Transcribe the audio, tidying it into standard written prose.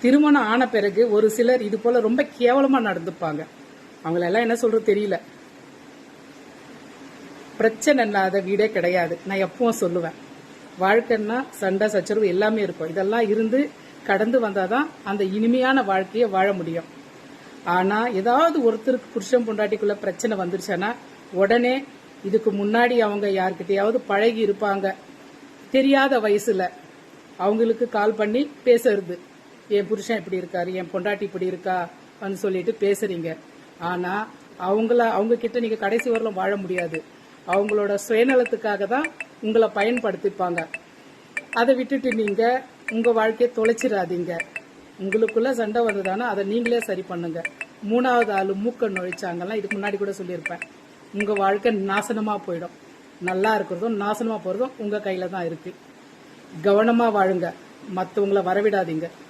திருமணம் ஆன பிறகு ஒரு சிலர் இது போல ரொம்ப கேவலமா நடந்துப்பாங்க. அவங்களெல்லாம் என்ன சொல்றது தெரியல. பிரச்சனை இல்லாத வீடே கிடையாது. நான் எப்பவும் சொல்லுவேன், வாழ்க்கைன்னா சண்டை சச்சரவு எல்லாமே இருக்கும். இதெல்லாம் இருந்து கடந்து வந்தாதான் அந்த இனிமையான வாழ்க்கையை வாழ முடியும். ஆனா ஏதாவது ஒருத்தருக்கு புருஷன் பொண்டாட்டிக்குள்ள பிரச்சனை வந்துருச்சுன்னா உடனே இதுக்கு முன்னாடி அவங்க யார்கிட்டயாவது பழகி இருப்பாங்க, தெரியாத வயசுல அவங்களுக்கு கால் பண்ணி பேசுறது, என் புருஷன் இப்படி இருக்காரு, என் பொண்டாட்டி இப்படி இருக்கா சொல்லிட்டு பேசுறீங்க. ஆனா அவங்க கிட்ட நீங்க கடைசி வரலும் வாழ முடியாது. அவங்களோட சுயநலத்துக்காக தான் உங்களை பயன்படுத்திப்பாங்க. அதை விட்டுட்டு நீங்க உங்க வாழ்க்கையை தொலைச்சிடாதீங்க. உங்களுக்குள்ள சண்டை வந்ததானா அதை நீங்களே சரி பண்ணுங்க. மூணாவது ஆளு மூக்க நுழைச்சாங்கலாம் இதுக்கு முன்னாடி கூட சொல்லியிருப்பேன். உங்க வாழ்க்கை நாசனமா போயிடும். நல்லா இருக்கிறதும் நாசனமா போறதும் உங்க கையில தான் இருக்கு. கவனமா வாழுங்க, மற்றவங்களை வரவிடாதீங்க.